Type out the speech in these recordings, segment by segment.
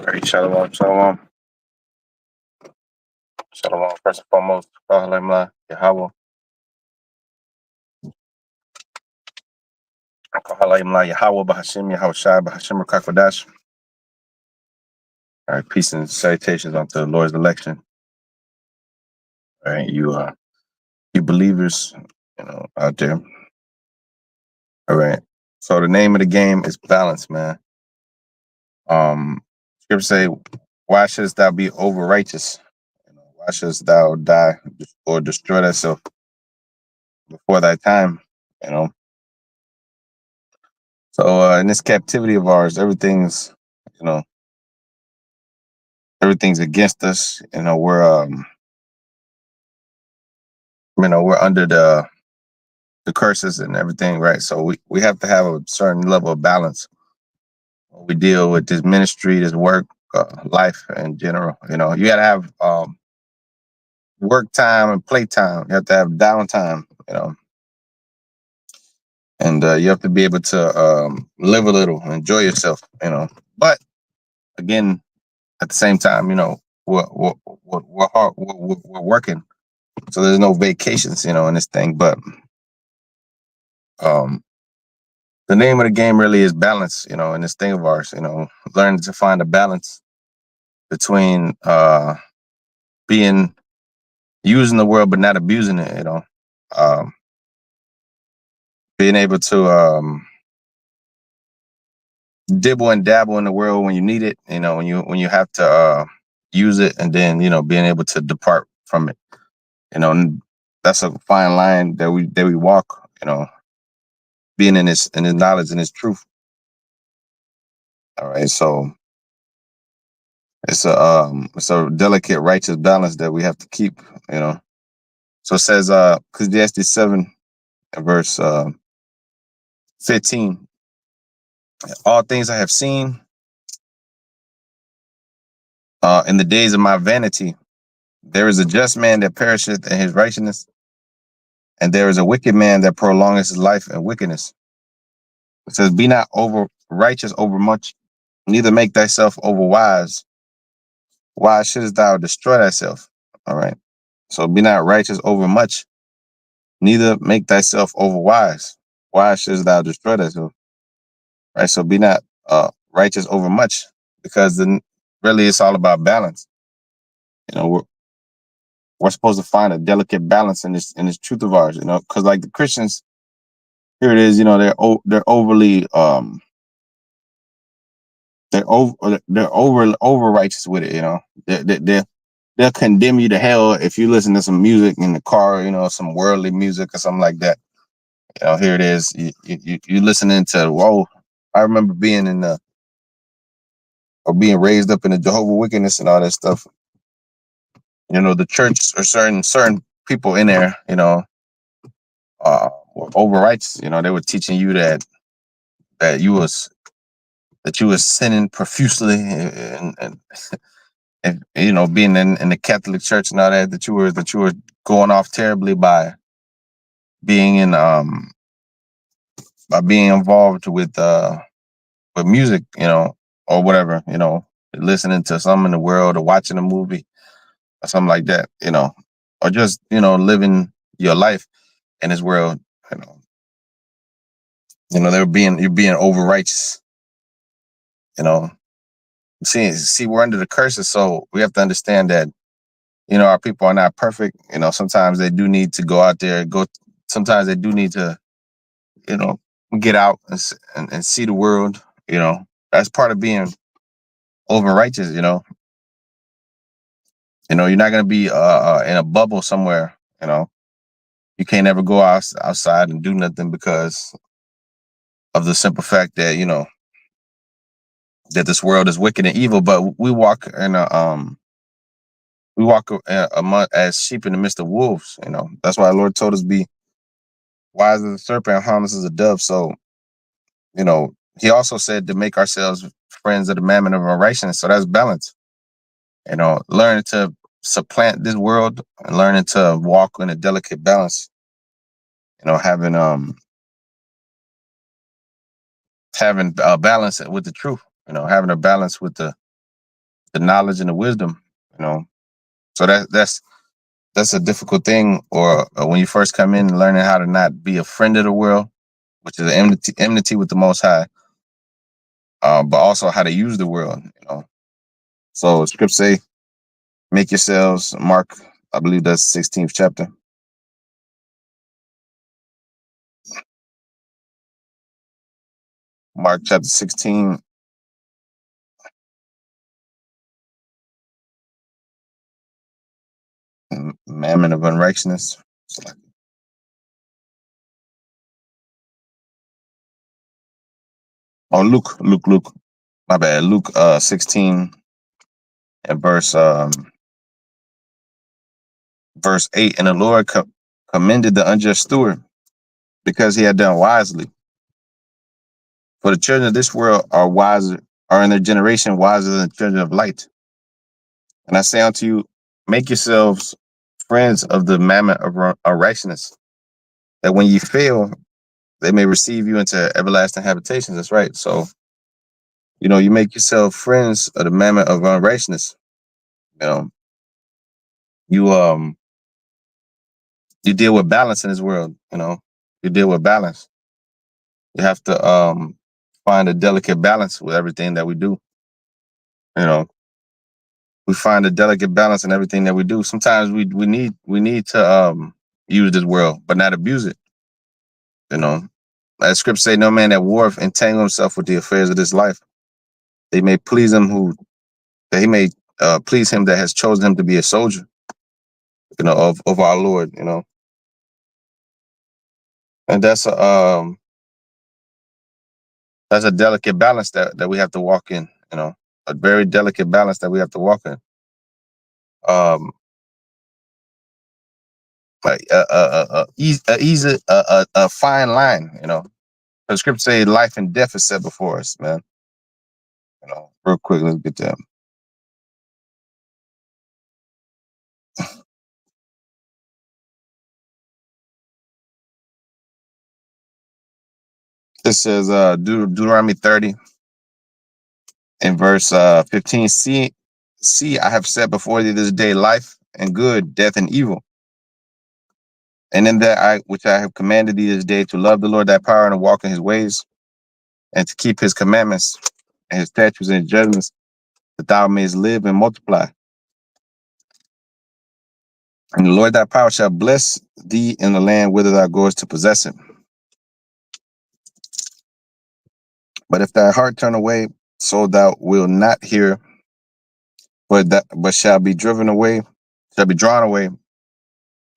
Great. Shalom, shalom, shalom. First and foremost, Alhamdulillah, Yahweh, Alhamdulillah, Yahweh, Bahashim, Yahweh Shai, Bahashim, Rakakwadash. All right, peace and salutations unto the Lord's election. All right, you believers, out there. All right. So the name of the game is balance, man. Scripture say, "Why shouldst thou be over righteous? Why shouldst thou die or destroy thyself before thy time?" You know. So in this captivity of ours, you know, everything's against us. We're under the curses and everything, right? So we have to have a certain level of balance when we deal with this ministry, this work, life in general. You got to have work time and play time. You have to have downtime. And you have to be able to live a little, enjoy yourself. But again, at the same time, we're working, so there's no vacations, in this thing. But um, the name of the game really is balance, in this thing of ours. Learning to find a balance between being using the world but not abusing it. Um, being able to dibble and dabble in the world when you need it. When you have to use it, and then being able to depart from it. And that's a fine line that we walk. Being in his knowledge and his truth. All right, so it's a delicate, righteous balance that we have to keep. So it says Ecclesiastes 7 verse 15. All things I have seen in the days of my vanity. There is a just man that perisheth in his righteousness, and there is a wicked man that prolongeth his life in wickedness. It says, "Be not over righteous over much, neither make thyself over wise. Why shouldst thou destroy thyself?" All right. So be not righteous over much, neither make thyself over wise. Why shouldst thou destroy thyself? Right. So be not righteous over much, because then really it's all about balance. We're supposed to find a delicate balance in this truth of ours. Because like the Christians, here it is. They're overly they're over righteous with it. They'll condemn you to hell if you listen to some music in the car. Some worldly music or something like that. Here it is. You listening to, whoa. I remember being raised up in the Jehovah Wickedness and all that stuff. The church or certain people in there, were over righteous. They were teaching you that you was sinning profusely, and being in the Catholic Church and all that you were going off terribly being in by being involved with music, or whatever, listening to something in the world or watching a movie or something like that, or just living your life in this world. you know you're being over righteous. you know see, we're under the curses, so we have to understand that our people are not perfect. Sometimes they do need to go out there, sometimes they do need to you know get out and see the world. That's part of being over righteous. You're not going to be in a bubble somewhere. You can't ever go outside and do nothing because of the simple fact that that this world is wicked and evil. But as sheep in the midst of wolves. That's why the Lord told us, be wise as a serpent and harmless as a dove. So he also said to make ourselves friends of the mammon of our righteousness. So that's balance. Learning to supplant this world and learning to walk in a delicate balance. Having a balance with the truth. Having a balance with the the knowledge and the wisdom, you know. So that's a difficult thing, or when you first come in, learning how to not be a friend of the world, which is an enmity with the Most High, but also how to use the world, you know. So scripts say, make yourselves, Mark, I believe that's 16th chapter. Mark chapter 16, mammon of unrighteousness. Oh, Luke. My bad. Luke 16 and verse 8. And the Lord commended the unjust steward because he had done wisely. For the children of this world are in their generation wiser than the children of light. And I say unto you, make yourselves friends of the mammon of righteousness, that when ye fail, they may receive you into everlasting habitations. That's right. So, you know, you make yourself friends of the mammon of unrighteousness. You know, you you deal with balance in this world. You know, you deal with balance. You have to find a delicate balance with everything that we do. You know, we find a delicate balance in everything that we do. Sometimes we need to use this world, but not abuse it. You know, as scripture say, no man that warreth entangle himself with the affairs of this life. They may please him that he may please him that has chosen him to be a soldier, you know, of our Lord, you know. And that's a delicate balance that we have to walk in, you know, a very delicate balance that we have to walk in. Like a fine line, you know. The scripture say life and death is set before us, man. You know, real quick, let's get that. It says Deuteronomy 30 in verse 15. See, I have set before thee this day life and good, death and evil. And in that which I have commanded thee this day, to love the Lord thy power and to walk in his ways, and to keep his commandments and his statutes and his judgments, that thou mayest live and multiply. And the Lord thy power shall bless thee in the land whither thou goest to possess it. But if thy heart turn away, so thou wilt not hear, but shall be drawn away,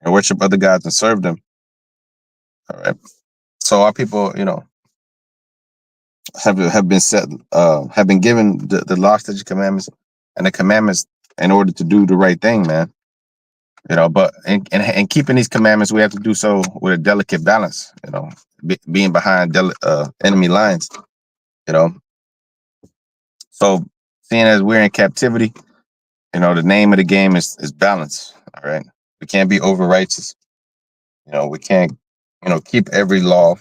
and worship other gods and serve them. All right. So our people, you know, have been set, have been given the law, statutes, commandments, and the commandments in order to do the right thing, man. You know, but in keeping these commandments, we have to do so with a delicate balance. You know, being behind enemy lines. You know, so seeing as we're in captivity, you know, the name of the game is balance. All right, we can't be over righteous. You know, we can't, you know, keep every law.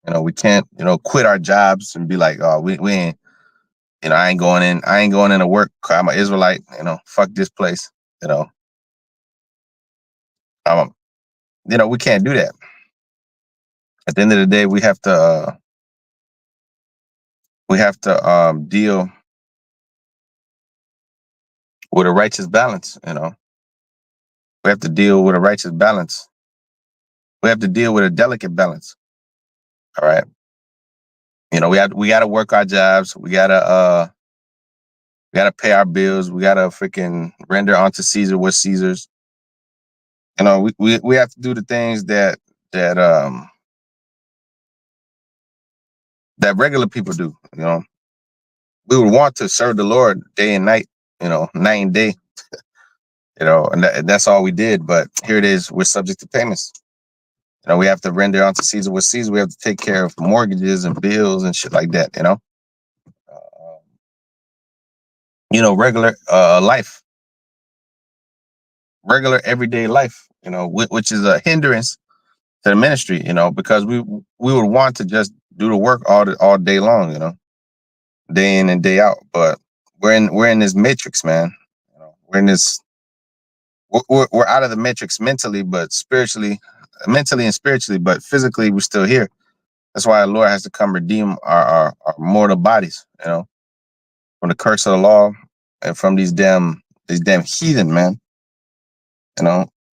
You know, we can't, you know, quit our jobs and be like, oh, we ain't, you know, I ain't going in to work. I'm an Israelite. You know, fuck this place. You know, um, you know, we can't do that. At the end of the day, we have to deal with a righteous balance. You know, we have to deal with a righteous balance. We have to deal with a delicate balance. All right. You know, we got to work our jobs. We gotta pay our bills. We gotta freaking render unto Caesar what's Caesar's. You know, we have to do the things that that regular people do. You know, we would want to serve the Lord day and night. You know, night and day. You know, and that's all we did. But here it is, we're subject to payments. You know, we have to render unto Caesar what's Caesar. We have to take care of mortgages and bills and shit like that. You know, regular life, regular everyday life. You know, which is a hindrance to the ministry, you know, because we would want to just do the work all day long, you know, day in and day out. But we're in this matrix, man. We're in this. We're out of the matrix mentally, but mentally and spiritually, but physically we're still here. That's why the Lord has to come redeem our mortal bodies, from the curse of the law and from these damn heathen, man.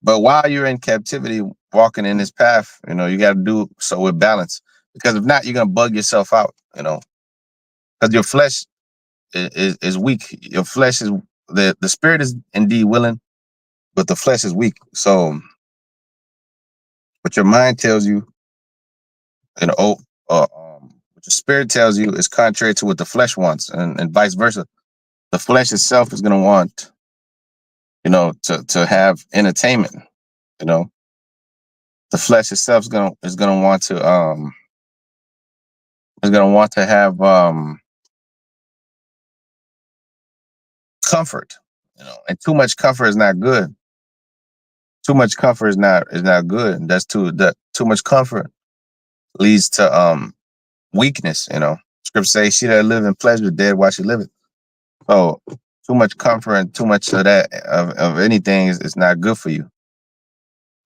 But while you're in captivity, walking in this path, you got to do so with balance. Because if not, you're gonna bug yourself out, because your flesh is weak. Your flesh is the spirit is indeed willing, but the flesh is weak. So what your mind tells you, what your spirit tells you is contrary to what the flesh wants, and vice versa. The flesh itself is gonna want, to have entertainment. You know, the flesh itself is gonna want to have comfort. And too much comfort is not good. Too much comfort is not good. Too much comfort leads to weakness. Scripture says, "She that live in pleasure, dead while she liveth." So too much comfort and too much of that of anything is not good for you.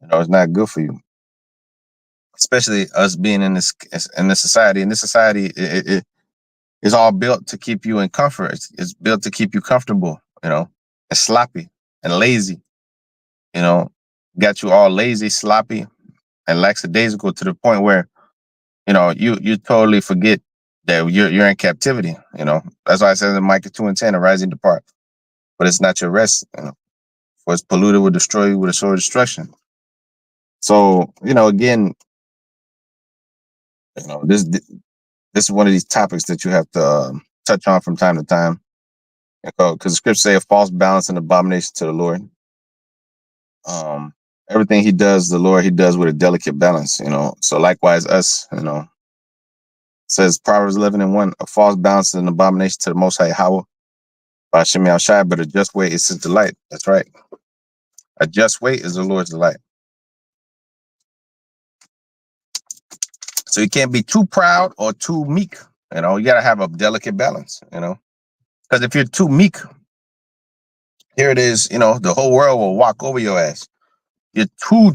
It's not good for you, especially us being in this society. In this society, it's all built to keep you in comfort. It's built to keep you comfortable. And sloppy and lazy. You know, got you all lazy, sloppy, and lackadaisical to the point where you totally forget that you're in captivity. That's why I said in Micah 2:10, "Arise and depart, but it's not your rest. For it's polluted will destroy you with a sword of destruction." So again, this is one of these topics that you have to touch on from time to time, because the scriptures say a false balance and abomination to the Lord. Everything he does, the Lord, he does with a delicate balance. So likewise, us, says Proverbs 11:1, "A false balance is an abomination to the Most High Yahweh by Shem Shai, but a just weight is his delight." That's right. A just weight is the Lord's delight. So you can't be too proud or too meek. You got to have a delicate balance. Because if you're too meek, here it is. The whole world will walk over your ass. You're too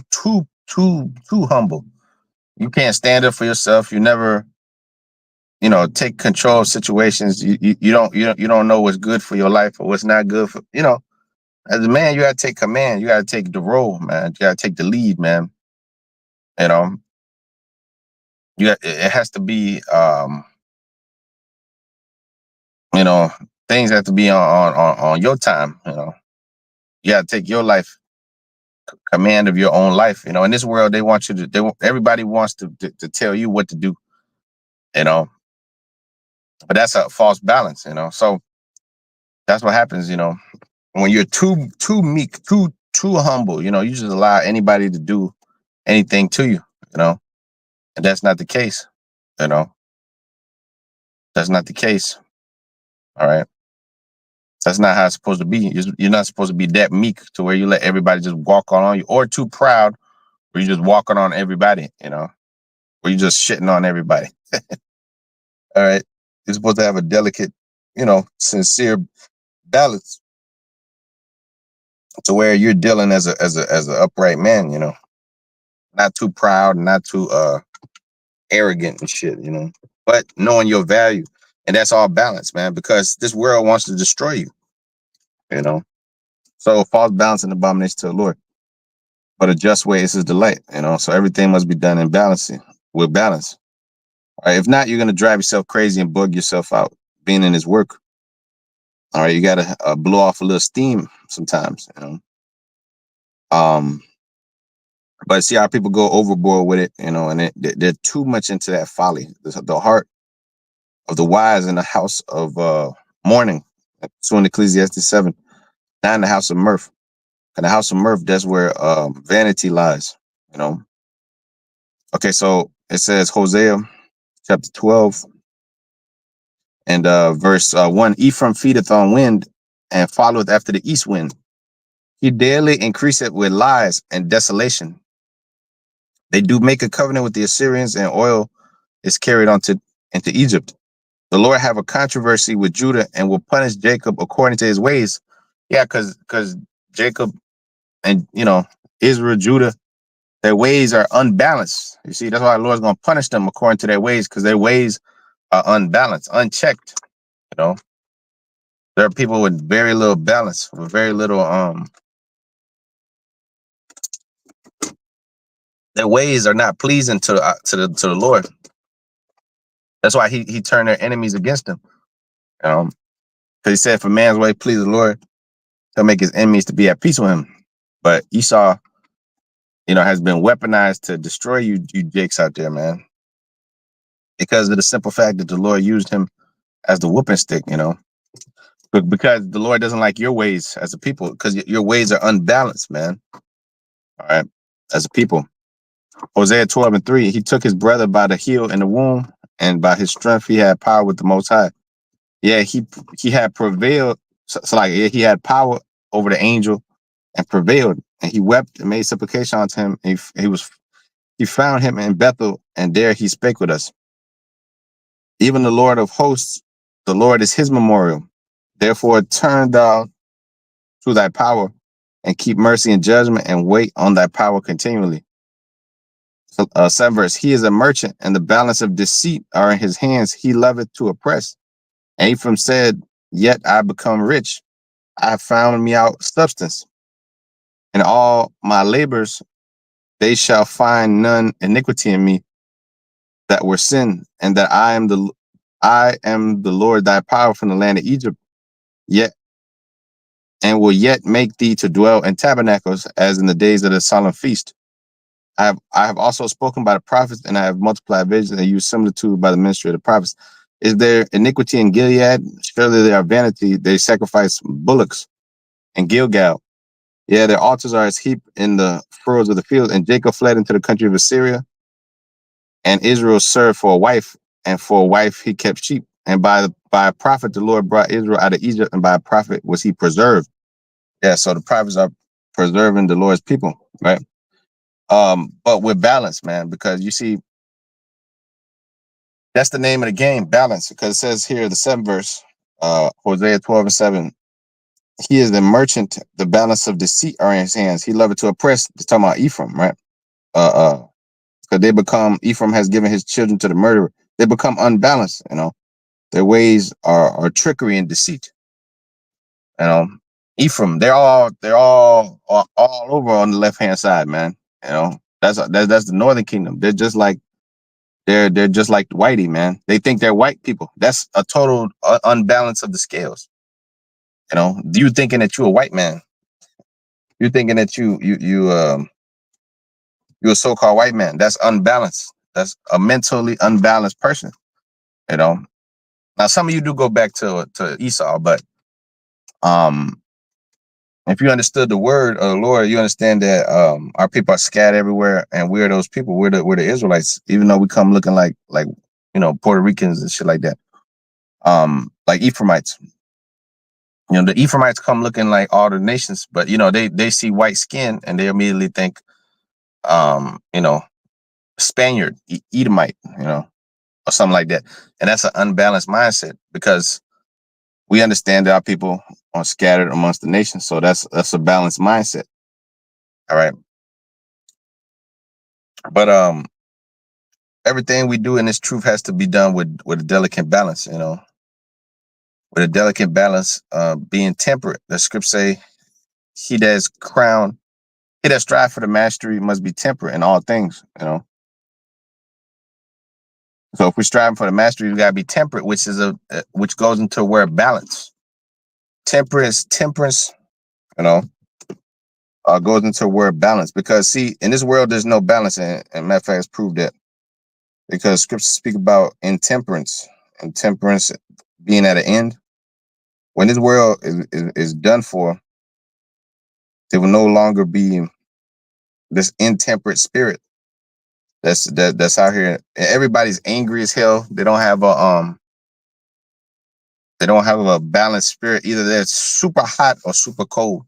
humble. You can't stand up for yourself. You never, take control of situations. You don't know what's good for your life or what's not good for. As a man, you got to take command. You got to take the role, man. You got to take the lead, man. You know, it has to be, things have to be on your time. You got to take your life command of your own life. In this world, they want you to. Everybody wants to tell you what to do. But that's a false balance. So that's what happens. When you're too meek, too humble. You just allow anybody to do anything to you. And that's not the case. You know, that's not the case. All right. That's not how it's supposed to be. You're not supposed to be that meek to where you let everybody just walk on you, or too proud where you're just walking on everybody, where you're just shitting on everybody. All right. You're supposed to have a delicate, sincere balance to where you're dealing as an upright man, not too proud, not too arrogant and shit, but knowing your value. And that's all balance, man, because this world wants to destroy you, you know. So false balance and abomination to the Lord. But a just way is his delight, So everything must be done in balancing with balance. All right. If not, you're gonna drive yourself crazy and bug yourself out being in his work. All right, you gotta blow off a little steam sometimes, But see how people go overboard with it, and they're too much into that folly. The heart of the wise in the house of mourning. So in Ecclesiastes 7, not in the house of mirth. In the house of mirth, that's where vanity lies, Okay, so it says Hosea chapter 12 and verse 1, "Ephraim feedeth on wind and followeth after the east wind. He daily increaseth with lies and desolation. They do make a covenant with the Assyrians, and oil is carried into Egypt. The Lord have a controversy with Judah and will punish Jacob according to his ways. Yeah, because Jacob and Israel, Judah, their ways are unbalanced. You see, that's why the Lord's going to punish them according to their ways, because their ways are unbalanced, unchecked. You know, there are people with very little balance, with very little their ways are not pleasing to the Lord. That's why he turned their enemies against them. Because he said, "If a man's way please the Lord, he'll make his enemies to be at peace with him." But Esau, has been weaponized to destroy you jakes out there, man. Because of the simple fact that the Lord used him as the whooping stick, But because the Lord doesn't like your ways as a people, because your ways are unbalanced, man. All right, as a people. Hosea 12:3, he took his brother by the heel in the womb, and by his strength he had power with the Most High. Yeah, he had prevailed. So like, yeah, he had power over the angel and prevailed, and he wept and made supplication unto him. And he found him in Bethel, and there he spake with us. Even the Lord of hosts, the Lord is his memorial. Therefore turn thou to thy power, and keep mercy and judgment, and wait on thy power continually. So, 7 verse, he is a merchant, and the balance of deceit are in his hands. He loveth to oppress. And Ephraim said, yet I become rich. I have found me out substance. In all my labors, they shall find none iniquity in me that were sin, and that I am the Lord thy power from the land of Egypt, yet and will yet make thee to dwell in tabernacles as in the days of the solemn feast. I have also spoken by the prophets, and I have multiplied visions and used similitude by the ministry of the prophets. Is there iniquity in Gilead? Surely they are vanity. They sacrifice bullocks in Gilgal. Yeah, their altars are as heap in the furrows of the field. And Jacob fled into the country of Assyria, and Israel served for a wife, and for a wife he kept sheep. And by a prophet the Lord brought Israel out of Egypt, and by a prophet was he preserved. Yeah, so the prophets are preserving the Lord's people, right? But with balance, man, because you see, that's the name of the game, balance. Because it says here, the 7th verse, Hosea 12:7, he is the merchant, the balance of deceit are in his hands. He loveth to oppress. It's talking about Ephraim, right? Because Ephraim has given his children to the murderer. They become unbalanced, Their ways are trickery and deceit. Ephraim, they're all over on the left hand side, man. That's the northern kingdom. They're just like Whitey, man. They think they're white people. That's a total unbalance of the scales. You thinking that you're a white man. You're thinking that you're a so-called white man. That's unbalanced. That's a mentally unbalanced person. Now some of you do go back to Esau, but if you understood the word of the Lord, you understand that our people are scattered everywhere, and we're those people. We're the Israelites, even though we come looking like Puerto Ricans and shit like that. Like Ephraimites. The Ephraimites come looking like all the nations, but they see white skin and they immediately think Spaniard, Edomite, or something like that. And that's an unbalanced mindset, because we understand that our people are scattered amongst the nations. So that's a balanced mindset. All right. But everything we do in this truth has to be done with a delicate balance, with a delicate balance, being temperate. The scripts say, he that strive for the mastery must be temperate in all things, So if we're striving for the mastery, we gotta be temperate, which goes into a word balance. Temperance, goes into a word balance, because see, in this world there's no balance, and matter of fact, it's proved that, because scriptures speak about intemperance, and temperance being at an end. When this world is done for, there will no longer be this intemperate spirit that's out here. Everybody's angry as hell. They don't have a balanced spirit. Either they're super hot or super cold.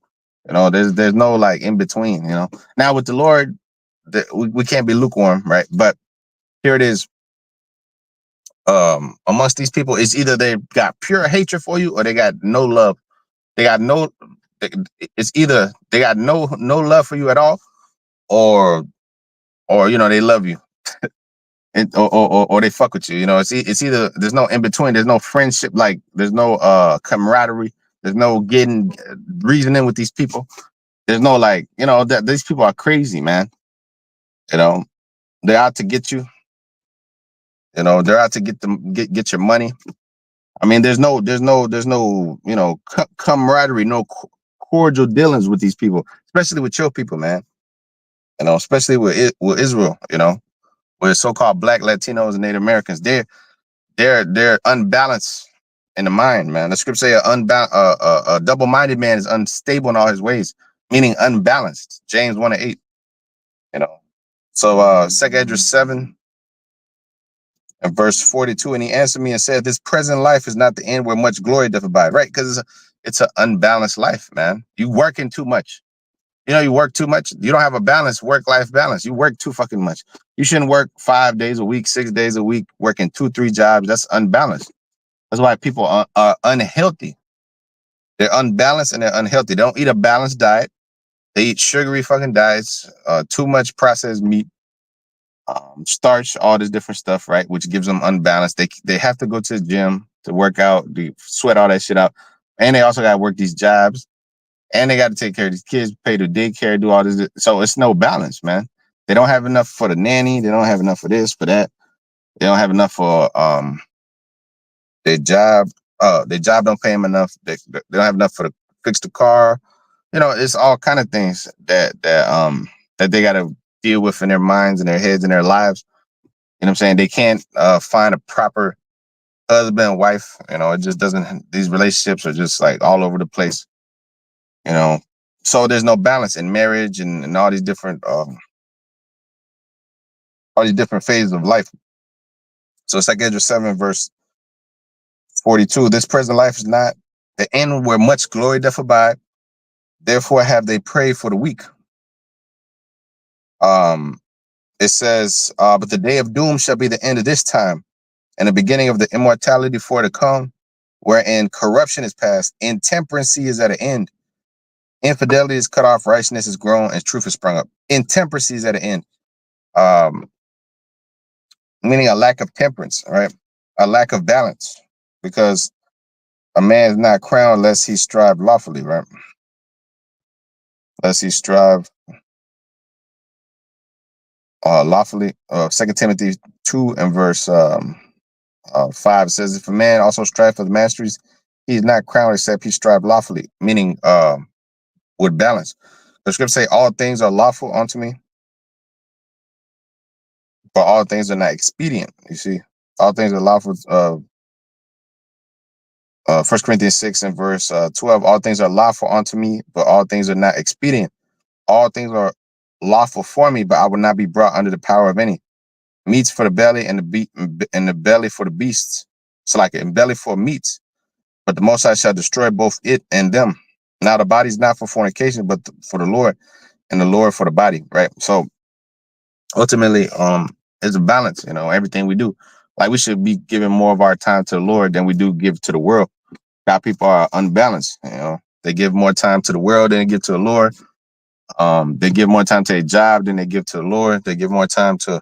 There's no like in between. Now with the Lord, we can't be lukewarm, right? But here it is. amongst these people is either they got pure hatred for you or they got no love. They got no. It's either they got no love for you at all, or they love you, and or they fuck with you. It's either there's no in between. There's no friendship. Like there's no camaraderie. There's no getting reasoning with these people. There's no like that these people are crazy, man. You know they're out to get you. They're out to get your money. I mean, there's no camaraderie, no cordial dealings with these people, especially with your people, man. Especially with Israel. With so-called Black Latinos and Native Americans, they're unbalanced in the mind, man. The scripture say a double-minded man is unstable in all his ways, meaning unbalanced. James 1:8. So 2 Esdras 7 and verse 42, and he answered me and said, "This present life is not the end where much glory doth abide." Right? Because it's an unbalanced life, man. You working too much. You work too much. You don't have a balance, work-life balance. You work too fucking much. You shouldn't work 5 days a week, 6 days a week, working 2, 3 jobs. That's unbalanced. That's why people are unhealthy. They're unbalanced and they're unhealthy. They don't eat a balanced diet. They eat sugary fucking diets, too much processed meat, starch, all this different stuff, right? Which gives them unbalanced. They have to go to the gym to work out, sweat all that shit out, and they also got to work these jobs, and they got to take care of these kids, pay the daycare, do all this. So it's no balance, man. They don't have enough for the nanny. They don't have enough for this, for that. They don't have enough for their job. Their job don't pay them enough. They don't have enough for the fix the car. It's all kind of things that they got to deal with in their minds and their heads and their lives. You know what I'm saying? They can't find a proper husband and wife. It just doesn't. These relationships are just like all over the place. So there's no balance in marriage and all these different phases of life. So it's like Esdras 7 verse 42. This present life is not the end where much glory doth abide. Therefore have they prayed for the weak. It says, but the day of doom shall be the end of this time, and the beginning of the immortality for to come, wherein corruption is past, intemperancy is at an end, infidelity is cut off, righteousness is grown, and truth is sprung up. Intemperancy is at an end. Meaning a lack of temperance, right? A lack of balance, because a man is not crowned unless he strive lawfully, right? Unless he strive lawfully. 2 Timothy 2 and verse 5 says, if a man also strive for the masteries, he is not crowned except he strive lawfully, meaning with balance. The scripture say all things are lawful unto me, but all things are not expedient. You see, all things are lawful. 1 Corinthians 6 and verse 12, all things are lawful unto me, but all things are not expedient. All things are lawful for me, but I will not be brought under the power of any. Meats for the belly and the belly for the beasts. So like a belly for meats, but the Most High shall destroy both it and them. Now the body's not for fornication, but for the Lord, and the Lord for the body, right? So ultimately, it's a balance, everything we do. Like we should be giving more of our time to the Lord than we do give to the world. Our people are unbalanced, They give more time to the world than they give to the Lord. They give more time to a job than they give to the Lord. They give more time to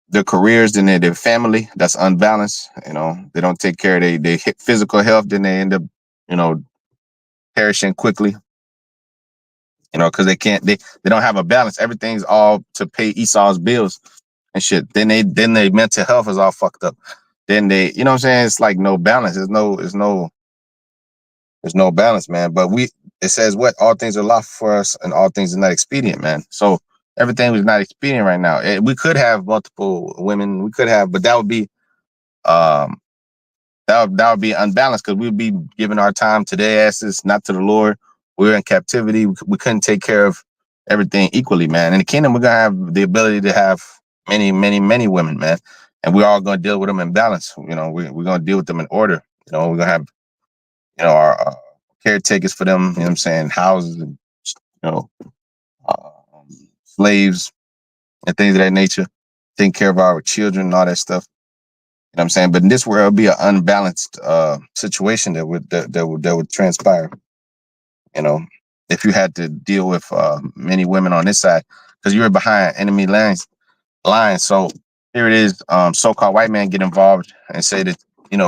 their careers than their family. That's unbalanced. They don't take care of their physical health, then they end up, perishing quickly. Because they don't have a balance. Everything's all to pay Esau's bills and shit. Then their mental health is all fucked up. Then they, what I'm saying? It's like no balance. There's no balance, man. But it says what? All things are lawful for us and all things are not expedient, man. So everything was not expedient right now. We could have multiple women. We could have, but that would be that would be unbalanced, because we'd be giving our time to their asses, not to the Lord. We're in captivity. We couldn't take care of everything equally, man. In the kingdom, we're gonna have the ability to have many, many, many women, man, and we're all gonna deal with them in balance. We're gonna deal with them in order. We're gonna have our caretakers for them. You know what I'm saying? Houses and uh, slaves and things of that nature. Taking care of our children and all that stuff. You know what I'm saying? But in this world, it'll be an unbalanced situation that would transpire. You know, if you had to deal with many women on this side, because you're behind enemy lines. So here it is, so-called white man get involved and say that,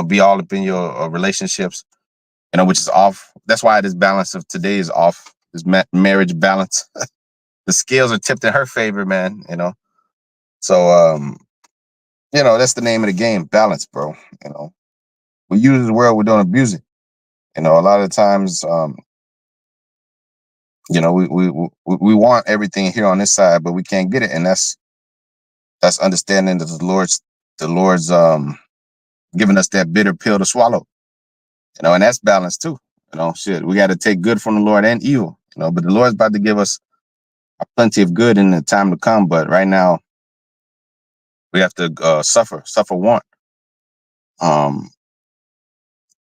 be all up in your relationships, which is off. That's why this balance of today is off. This marriage balance, the scales are tipped in her favor, man. So that's the name of the game, balance, bro. We use the word, we don't abuse it. A lot of times, we want everything here on this side, but we can't get it, and that's understanding that the Lord's giving us that bitter pill to swallow. And that's balance too. Shit, we got to take good from the Lord and evil. But the Lord's about to give us plenty of good in the time to come. But right now, we have to suffer want.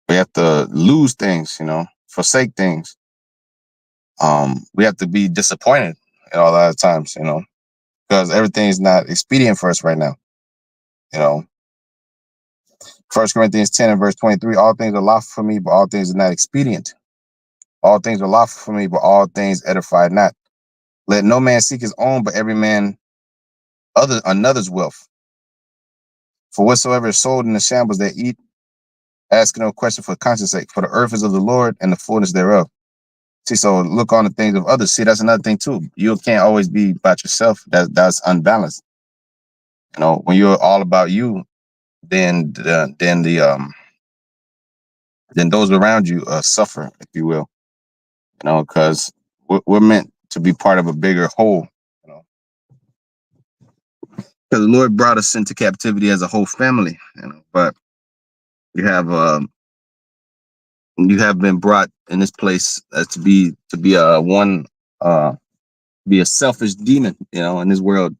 We have to lose things, forsake things. We have to be disappointed a lot of times, because everything's not expedient for us right now. You know, 1 Corinthians 10 and verse 23, all things are lawful for me, but all things are not expedient. All things are lawful for me, but all things edify not. Let no man seek his own, but every man another's wealth. For whatsoever is sold in the shambles they eat, ask no question for conscience sake. For the earth is of the Lord and the fullness thereof. See, so look on the things of others. See, that's another thing too. You can't always be about yourself. That's unbalanced. When you're all about you, then then those around you suffer, if you will. Because we're meant to be part of a bigger whole. Because the Lord brought us into captivity as a whole family. But you have been brought in this place to be a selfish demon. In this world,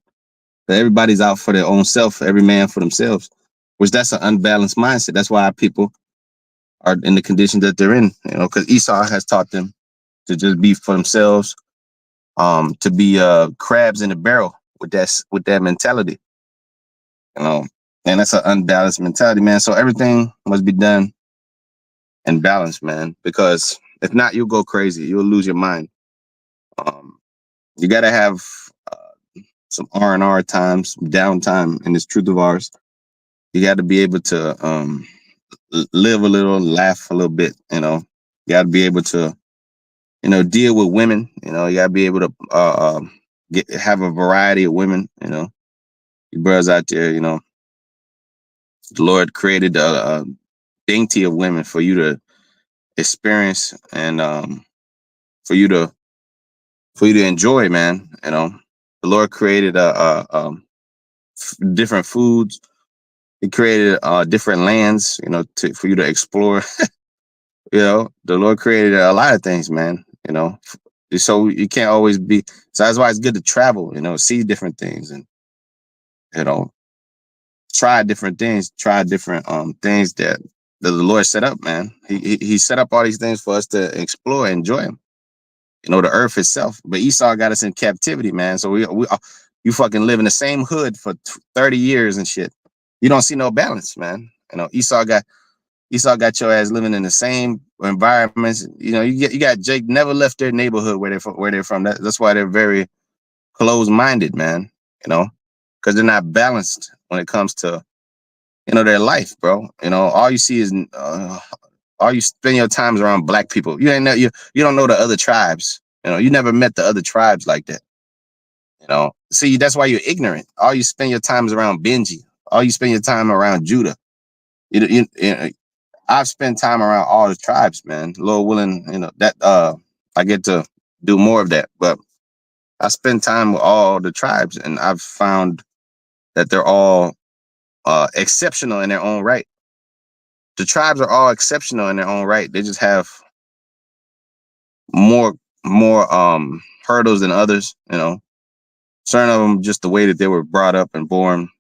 that everybody's out for their own self, every man for themselves, which that's an unbalanced mindset. That's why people are in the condition that they're in. Because Esau has taught them to just be for themselves, to be crabs in a barrel with that mentality. And that's an unbalanced mentality, man. So everything must be done in balance, man. Because if not, you'll go crazy. You'll lose your mind. You got to have some R&R time, some downtime in this truth of ours. You got to be able to live a little, laugh a little bit. You got to be able to, deal with women. You got to be able to have a variety of women. You brothers out there, the Lord created a dainty of women for you to experience and for you to enjoy, man. The Lord created different foods. He created different lands, for you to explore. The Lord created a lot of things, man. So you can't always be. So that's why it's good to travel. See different things and try different things. Try different things that the Lord set up, man. He set up all these things for us to explore and enjoy them. The earth itself. But Esau got us in captivity, man. So we you fucking live in the same hood for 30 years and shit. You don't see no balance, man. Esau got your ass living in the same environments. You got Jake never left their neighborhood where they're from. That's why they're very closed-minded, man. Because they're not balanced when it comes to their life, bro. All you see is all you spend your times around black people. You ain't know you don't know the other tribes. You never met the other tribes like that. See, that's why you're ignorant. All you spend your time is around Benji. All you spend your time around Judah. I've spent time around all the tribes, man. Lord willing, that I get to do more of that. But I spend time with all the tribes, and I've found that they're all exceptional in their own right. The tribes are all exceptional in their own right. They just have more hurdles than others. Certain of them just the way that they were brought up and born.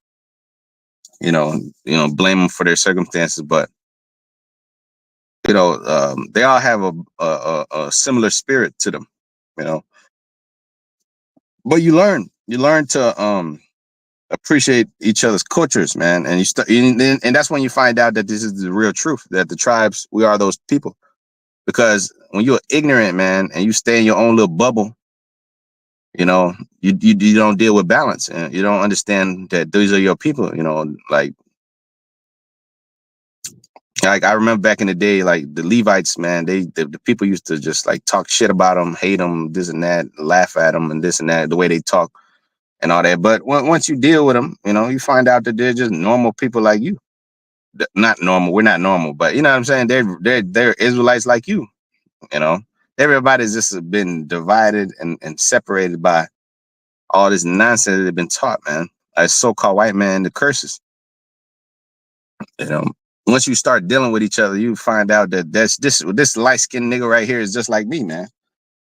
Blame them for their circumstances, but they all have a similar spirit to them. But you learn to appreciate each other's cultures, man. And you start, and that's when you find out that this is the real truth, that the tribes, we are those people. Because when you're ignorant, man, and you stay in your own little bubble, you know, you don't deal with balance, and you don't understand that these are your people. You know, like I remember back in the day, like the Levites, man, the people used to just like talk shit about them, hate them, this and that, laugh at them, and this and that, the way they talk and all that. But once you deal with them, you know, you find out that they're just normal people like you. Not normal, we're not normal, but you know what I'm saying. They're Israelites like you. You know, everybody's just been divided and separated by all this nonsense that they've been taught, man. As so-called white man, the curses. You know, once you start dealing with each other, you find out that this light skinned nigga right here is just like me, man.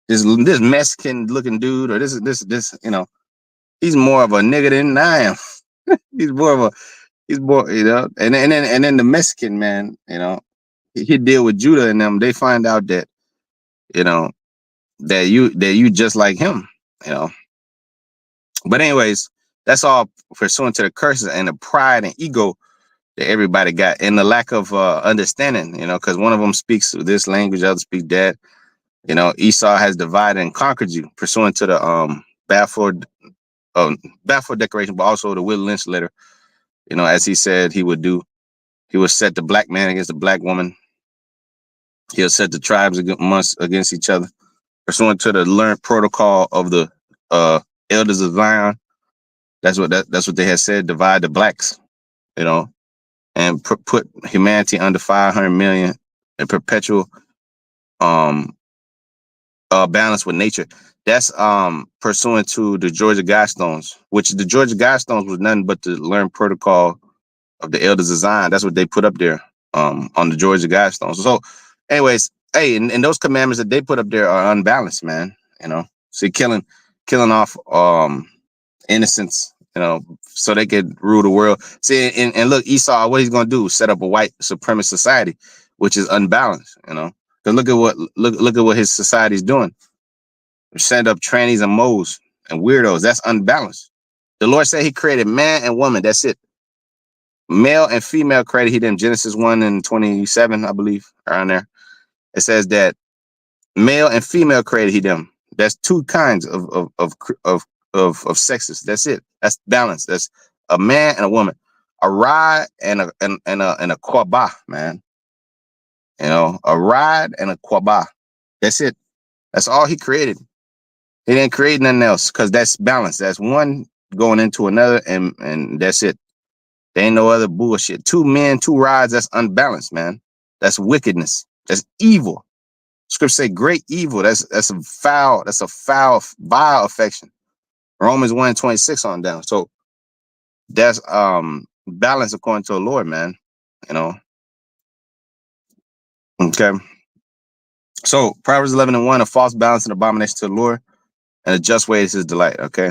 This Mexican looking dude, or this, you know, he's more of a nigga than I am. he's more of a he's more, you know, and then the Mexican man, you know, he deal with Judah and them. They find out that, you know, that you just like him, you know. But anyways, that's all pursuant to the curses and the pride and ego that everybody got, and the lack of understanding, you know, because one of them speaks this language, the other speak that. You know, Esau has divided and conquered you, pursuant to the Balfour Balfour Declaration, but also the Will Lynch letter. You know, as he said he would do, he would set the black man against the black woman. He'll set the tribes against each other, pursuant to the learned protocol of the elders of Zion. That's what they had said. Divide the blacks, you know, and put humanity under 500 million in perpetual um balance with nature. That's pursuant to the Georgia Guidestones, which the Georgia Guidestones was nothing but the learned protocol of the elders of Zion. That's what they put up there on the Georgia Guidestones. So, anyways, hey, and those commandments that they put up there are unbalanced, man. You know, see, killing off innocents, you know, so they could rule the world. See, and look, Esau, what he's gonna do? Set up a white supremacist society, which is unbalanced, you know. Because look at what his society is doing. Send up trannies and moles and weirdos. That's unbalanced. The Lord said he created man and woman. That's it. Male and female created he them. Genesis 1 and 27, I believe, around there. It says that male and female created he them. That's two kinds of sexes. That's it. That's balance. That's a man and a woman. A rod and a quabah, man. You know, a rod and a quabah. That's it. That's all he created. He didn't create nothing else, because that's balance. That's one going into another, and that's it. There ain't no other bullshit. Two men, two rods, that's unbalanced, man. That's wickedness. That's evil. Scripture say great evil. That's a foul, vile affection. Romans 1:26 on down. So that's balance according to the Lord, man. You know. Okay. So Proverbs 11:1, a false balance and abomination to the Lord, and a just way is his delight. Okay.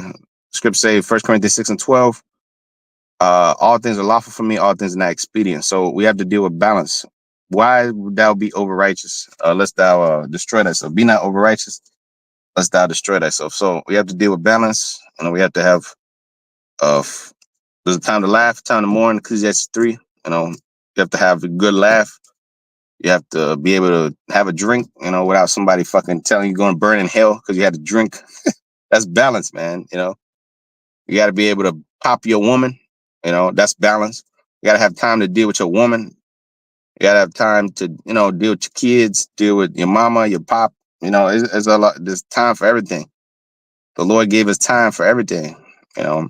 Scripture say 1 Corinthians 6:12. All things are lawful for me, all things are not expedient. So we have to deal with balance. Why would thou be over righteous? Lest thou destroy thyself. Be not over righteous, lest thou destroy thyself. So we have to deal with balance, and we have to have there's a time to laugh, time to mourn, Ecclesiastes 3. You know, you have to have a good laugh. You have to be able to have a drink, you know, without somebody fucking telling you you're going to burn in hell because you had to drink. That's balance, man. You know, you got to be able to pop your woman. You know, that's balance. You got to have time to deal with your woman. You got to have time to, you know, deal with your kids, deal with your mama, your pop. You know, it's a lot. There's time for everything. The Lord gave us time for everything. You know,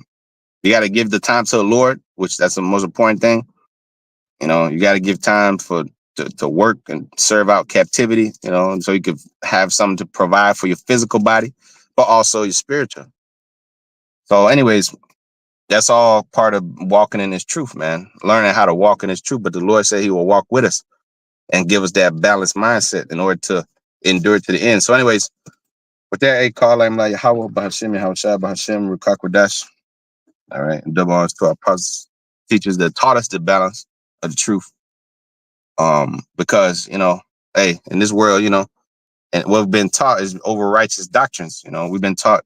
you got to give the time to the Lord, which that's the most important thing. You know, you got to give time to work and serve out captivity, you know, and so you could have something to provide for your physical body, but also your spiritual. So anyways, that's all part of walking in his truth, man. Learning how to walk in his truth. But the Lord said he will walk with us and give us that balanced mindset in order to endure to the end. So anyways, with that, hey, call I'm like Yahweh, Bahashim, Yahushua, Bahashim, Rukakwadash. All right. And double honors to our apostles, teachers that taught us the balance of the truth. Because, you know, hey, in this world, you know, and what we've been taught is over righteous doctrines. You know, we've been taught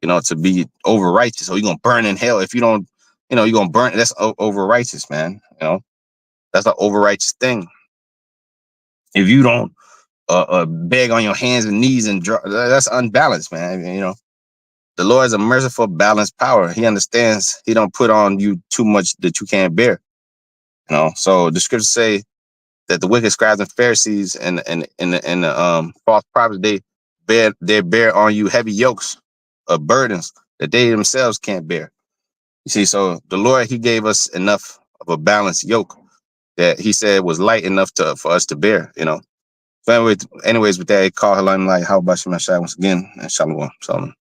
to be over righteous, or you're gonna burn in hell if you don't, you're gonna burn. That's over righteous, man. That's an over righteous thing. If you don't beg on your hands and knees and that's unbalanced, man. The Lord is a merciful, balanced power. He understands. He don't put on you too much that you can't bear. So the scriptures say that the wicked scribes and Pharisees and the false prophets, they bear on you heavy yokes of burdens that they themselves can't bear. You see, so the Lord, He gave us enough of a balanced yoke that He said was light enough for us to bear. So anyways, with that, call Halim like how about Shemashai once again, and Shalom.